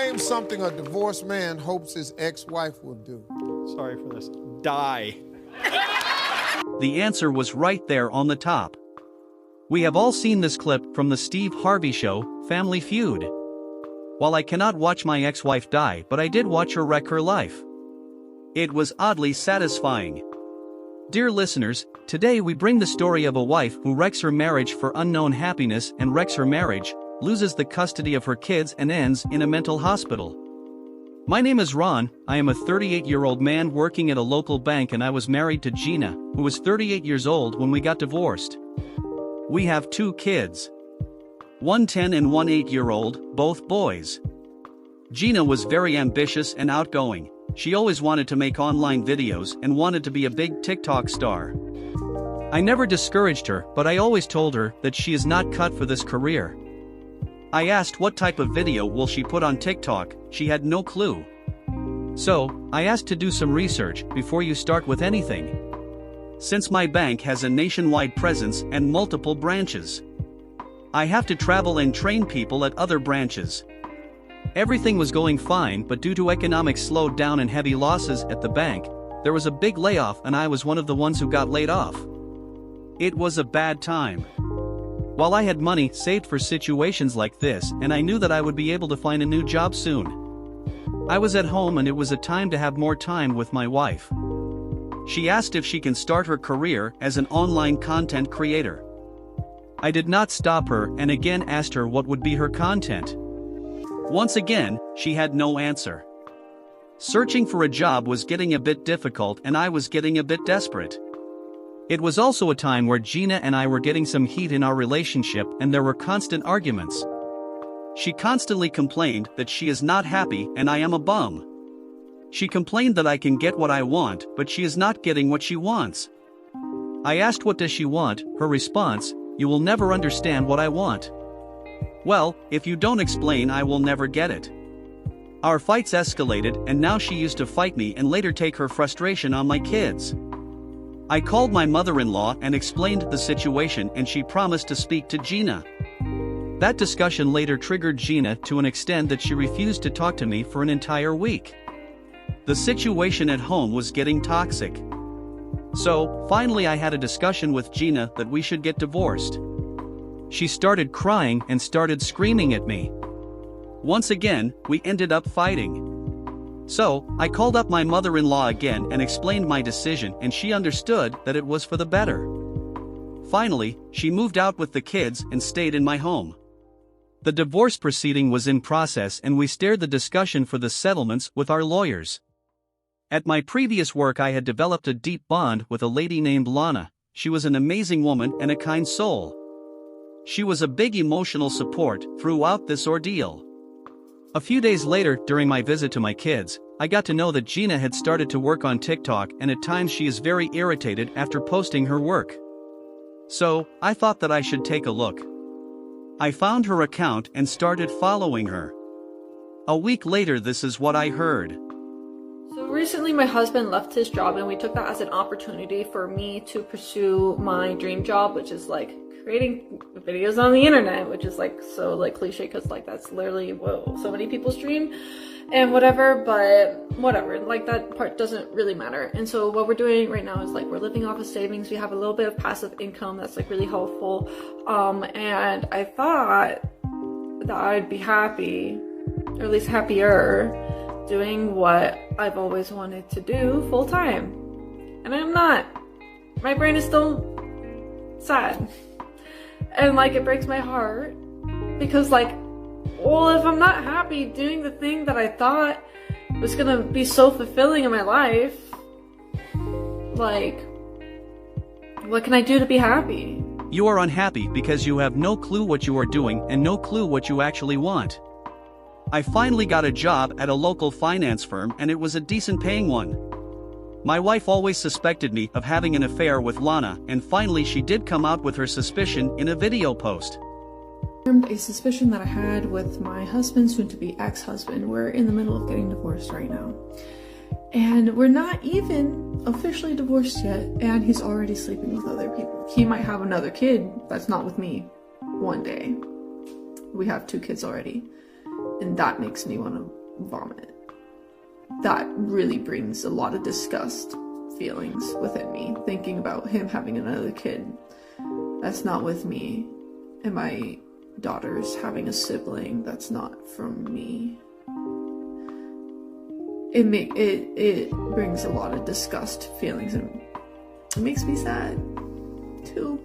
Name something a divorced man hopes his ex-wife will do. Sorry for this. Die. The answer was right there on the top. We have all seen this clip from the Steve Harvey show, Family Feud. While I cannot watch my ex-wife die, but I did watch her wreck her life. It was oddly satisfying. Dear listeners, today we bring the story of a wife who wrecks her marriage for unknown happiness and wrecks her marriage, loses the custody of her kids and ends in a mental hospital. My name is Ron, I am a 38-year-old man working at a local bank, and I was married to Gina, who was 38 years old when we got divorced. We have 2 kids. One 10 and one 8-year-old, both boys. Gina was very ambitious and outgoing. She always wanted to make online videos and wanted to be a big TikTok star. I never discouraged her, but I always told her that she is not cut for this career. I asked what type of video will she put on TikTok, she had no clue. So, I asked to do some research before you start with anything. Since my bank has a nationwide presence and multiple branches, I have to travel and train people at other branches. Everything was going fine, but due to economic slowdown and heavy losses at the bank, there was a big layoff and I was one of the ones who got laid off. It was a bad time. While I had money saved for situations like this and I knew that I would be able to find a new job soon, I was at home and it was a time to have more time with my wife. She asked if she can start her career as an online content creator. I did not stop her and again asked her what would be her content. Once again, she had no answer. Searching for a job was getting a bit difficult and I was getting a bit desperate. It was also a time where Gina and I were getting some heat in our relationship and there were constant arguments. She constantly complained that she is not happy and I am a bum. She complained that I can get what I want, but she is not getting what she wants. I asked what does she want, her response, "You will never understand what I want." Well, if you don't explain I will never get it. Our fights escalated and now she used to fight me and later take her frustration on my kids. I called my mother-in-law and explained the situation and she promised to speak to Gina. That discussion later triggered Gina to an extent that she refused to talk to me for an entire week. The situation at home was getting toxic. So, finally I had a discussion with Gina that we should get divorced. She started crying and started screaming at me. Once again, we ended up fighting. So, I called up my mother-in-law again and explained my decision and she understood that it was for the better. Finally, she moved out with the kids and stayed in my home. The divorce proceeding was in process and we steered the discussion for the settlements with our lawyers. At my previous work I had developed a deep bond with a lady named Lana. She was an amazing woman and a kind soul. She was a big emotional support throughout this ordeal. A few days later, during my visit to my kids, I got to know that Gina had started to work on TikTok and at times she is very irritated after posting her work. So, I thought that I should take a look. I found her account and started following her. A week later, this is what I heard. So recently my husband left his job and we took that as an opportunity for me to pursue my dream job, which is like creating videos on the internet, which is like so like cliche because like that's literally what so many people's dream and whatever, but whatever, like that part doesn't really matter. And so what we're doing right now is like we're living off of savings. We have a little bit of passive income that's like really helpful, and I thought that I'd be happy, or at least happier, doing what I've always wanted to do full time, and I'm not. My brain is still sad. And like it breaks my heart because like, well, if I'm not happy doing the thing that I thought was gonna be so fulfilling in my life, like, what can I do to be happy? You are unhappy because you have no clue what you are doing and no clue what you actually want. I finally got a job at a local finance firm and it was a decent paying one. My wife always suspected me of having an affair with Lana, and finally she did come out with her suspicion in a video post. A suspicion that I had with my husband, soon-to-be ex-husband. We're in the middle of getting divorced right now. And we're not even officially divorced yet, and he's already sleeping with other people. He might have another kid that's not with me one day. We have 2 kids already. And that makes me want to vomit. That really brings a lot of disgust feelings within me, thinking about him having another kid that's not with me, and my daughter's having a sibling that's not from me. It brings a lot of disgust feelings, and it makes me sad too.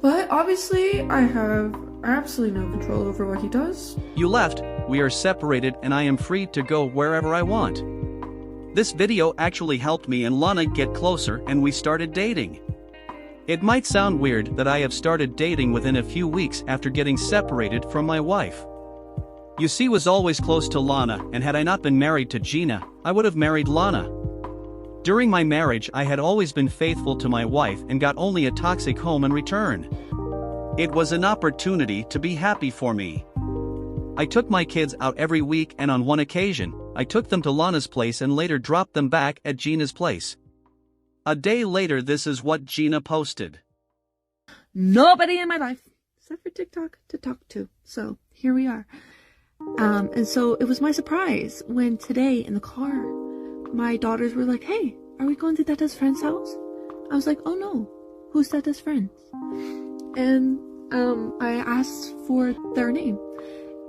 But obviously I have absolutely no control over what he does. You left, we are separated, and I am free to go wherever I want. This video actually helped me and Lana get closer, and we started dating. It might sound weird that I have started dating within a few weeks after getting separated from my wife. You see, was always close to Lana, and had I not been married to Gina, I would have married Lana. During my marriage, I had always been faithful to my wife and got only a toxic home in return. It was an opportunity to be happy for me. I took my kids out every week, and on one occasion, I took them to Lana's place and later dropped them back at Gina's place. A day later, this is what Gina posted. Nobody in my life, except for TikTok, to talk to. So here we are. And so it was my surprise when today in the car, my daughters were like, "Hey, are we going to Dada's friend's house?" I was like, "Oh no, who's Dada's friends?" And I asked for their name,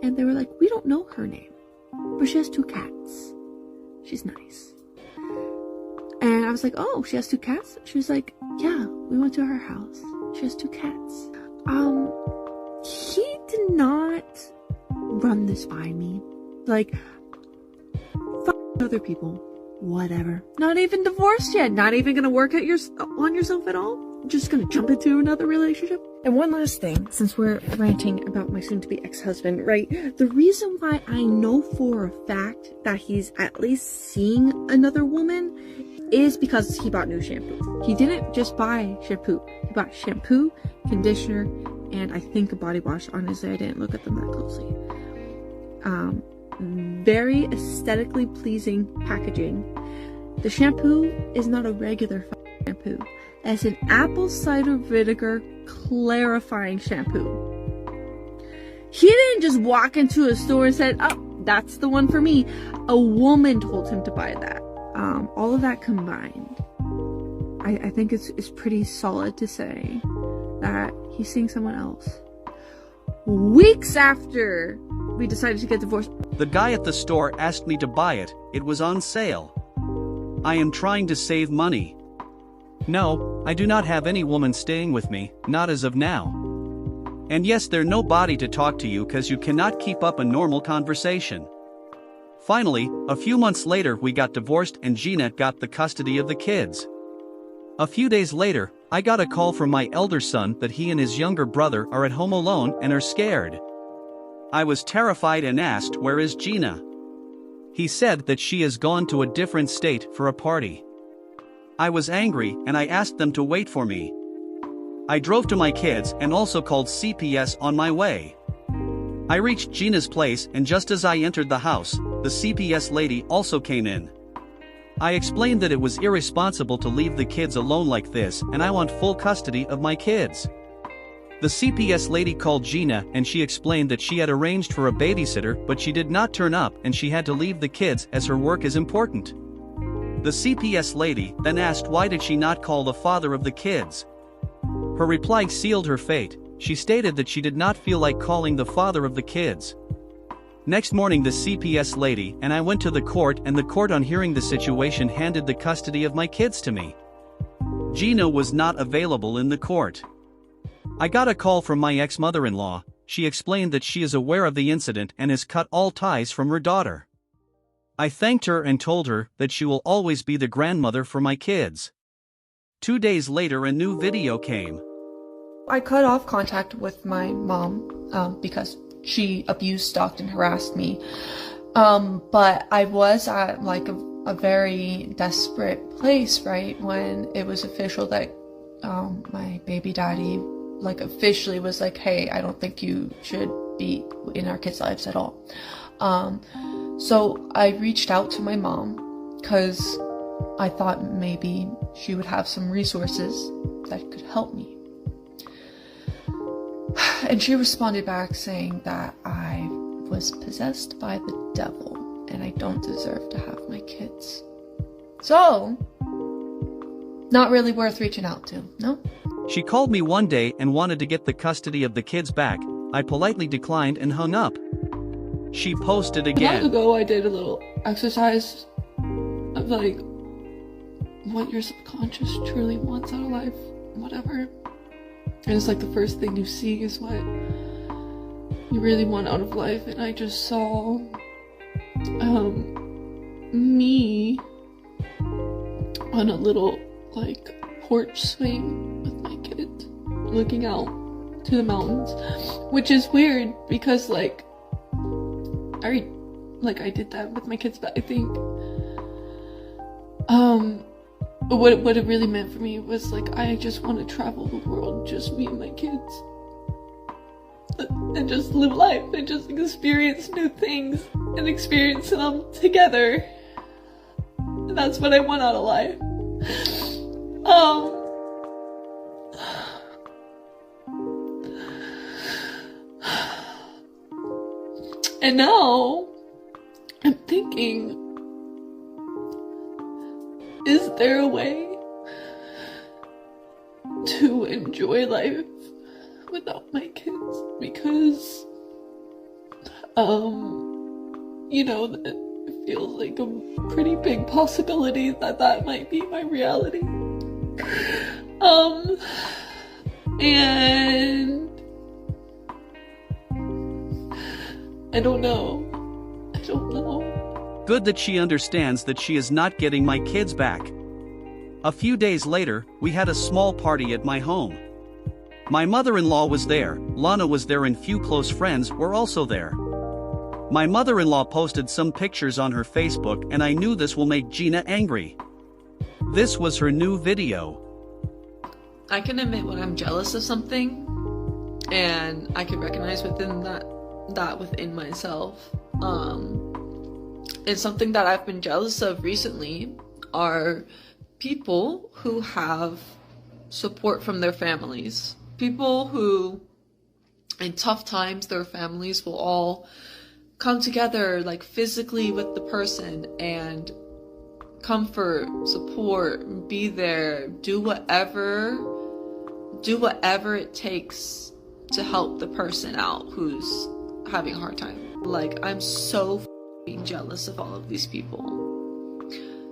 and they were like, "We don't know her name, but she has 2 cats. She's nice." And I was like, "Oh, she has 2 cats?" She was like, "Yeah, we went to her house. She has 2 cats." He did not run this by me. Like, other people, whatever. Not even divorced yet. Not even gonna work on yourself at all. Just gonna jump into another relationship. And one last thing, since we're ranting about my soon-to-be ex-husband, right? The reason why I know for a fact that he's at least seeing another woman is because he bought new shampoo. He didn't just buy shampoo. He bought shampoo, conditioner, and I think a body wash. Honestly, I didn't look at them that closely. Very aesthetically pleasing packaging. The shampoo is not a regular shampoo. It's an apple cider vinegar clarifying shampoo. He didn't just walk into a store and said, "Oh, that's the one for me." A woman told him to buy that. All of that combined, I think it's pretty solid to say that he's seeing someone else. Weeks after we decided to get divorced. The guy at the store asked me to buy it. It was on sale. I am trying to save money. No, I do not have any woman staying with me, not as of now. And yes, there's nobody to talk to you because you cannot keep up a normal conversation. Finally, a few months later we got divorced and Gina got the custody of the kids. A few days later, I got a call from my elder son that he and his younger brother are at home alone and are scared. I was terrified and asked, "Where is Gina?" He said that she has gone to a different state for a party. I was angry and I asked them to wait for me. I drove to my kids and also called CPS on my way. I reached Gina's place, and just as I entered the house, the CPS lady also came in. I explained that it was irresponsible to leave the kids alone like this, and I want full custody of my kids. The CPS lady called Gina and she explained that she had arranged for a babysitter, but she did not turn up and she had to leave the kids as her work is important. The CPS lady then asked why did she not call the father of the kids. Her reply sealed her fate. She stated that she did not feel like calling the father of the kids. Next morning the CPS lady and I went to the court, and the court, on hearing the situation, handed the custody of my kids to me. Gina was not available in the court. I got a call from my ex-mother-in-law. She explained that she is aware of the incident and has cut all ties from her daughter. I thanked her and told her that she will always be the grandmother for my kids. 2 days later a new video came. I cut off contact with my mom because she abused, stalked, and harassed me. But I was at like a very desperate place, right, when it was official that my baby daddy like officially was like, "Hey, I don't think you should be in our kids' lives at all." So I reached out to my mom because I thought maybe she would have some resources that could help me. And she responded back saying that I was possessed by the devil and I don't deserve to have my kids. So, not really worth reaching out to, no? She called me one day and wanted to get the custody of the kids back. I politely declined and hung up. She posted A again. while ago, I did a little exercise of like what your subconscious truly wants out of life, whatever. And it's like the first thing you see is what you really want out of life. And I just saw me on a little like porch swing with my kids, looking out to the mountains, which is weird because like I did that with my kids, but I think what it really meant for me was like I just want to travel the world, just me and my kids, and just live life and just experience new things and experience them together. And that's what I want out of life. And now I'm thinking, is there a way to enjoy life without my kids? Because, you know, it feels like a pretty big possibility that that might be my reality. And I don't know. Good that she understands that she is not getting my kids back. A few days later, we had a small party at my home. My mother-in-law was there, Lana was there, and few close friends were also there. My mother-in-law posted some pictures on her Facebook and I knew this will make Gina angry. This was her new video. I can admit when I'm jealous of something, and I can recognize within that within myself. And something that I've been jealous of recently are people who have support from their families. People who, in tough times, their families will all come together, like physically with the person, and comfort, support, be there, do whatever it takes to help the person out who's having a hard time. Like, I'm so jealous of all of these people.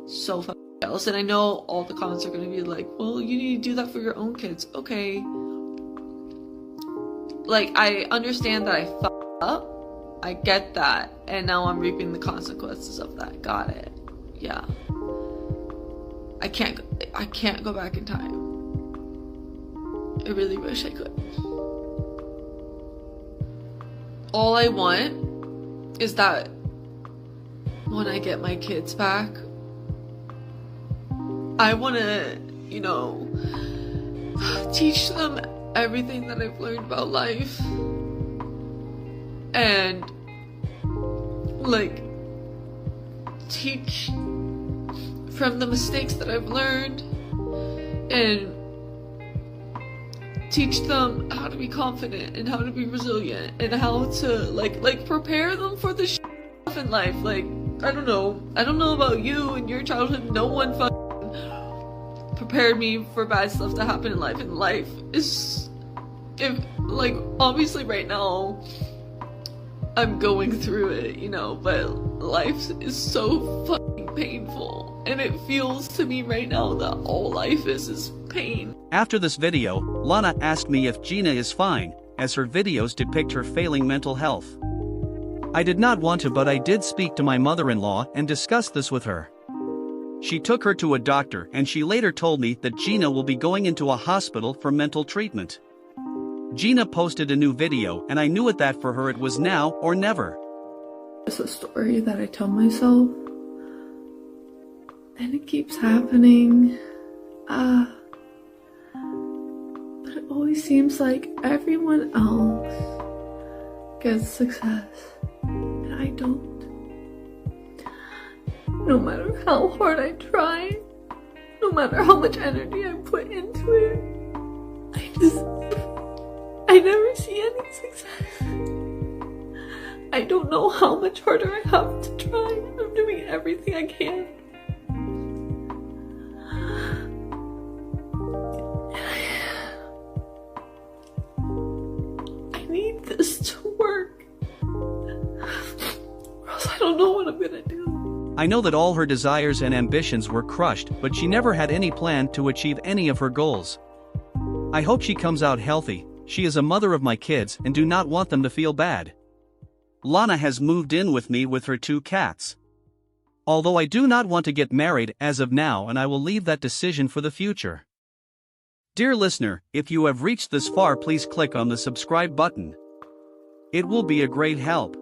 So jealous. And I know all the comments are going to be like, well, you need to do that for your own kids. Okay. Like, I understand that I fucked up. I get that. And now I'm reaping the consequences of that. Got it. Yeah. I can't go back in time. I really wish I could. All I want is that when I get my kids back, I want to, you know, teach them everything that I've learned about life. And, like, teach from the mistakes that I've learned. And teach them how to be confident and how to be resilient and how to like prepare them for the stuff in life. Like, I don't know about you and your childhood. No one fucking prepared me for bad stuff to happen in life. And life is, obviously right now I'm going through it, you know, but life is so fucking painful. And it feels to me right now that all life is pain. After this video, Lana asked me if Gina is fine, as her videos depict her failing mental health. I did not want to, but I did speak to my mother-in-law and discuss this with her. She took her to a doctor and she later told me that Gina will be going into a hospital for mental treatment. Gina posted a new video and I knew it that for her it was now or never. It's a story that I tell myself, and it keeps happening. But it always seems like everyone else gets success, and I don't. No matter how hard I try, no matter how much energy I put into it, I I never see any success. I don't know how much harder I have to try. I'm doing everything I can. I need this to work. Or else I don't know what I'm gonna do. I know that all her desires and ambitions were crushed, but she never had any plan to achieve any of her goals. I hope she comes out healthy. She is a mother of my kids and do not want them to feel bad. Lana has moved in with me with her 2 cats. Although I do not want to get married as of now, and I will leave that decision for the future. Dear listener, if you have reached this far, please click on the subscribe button. It will be a great help.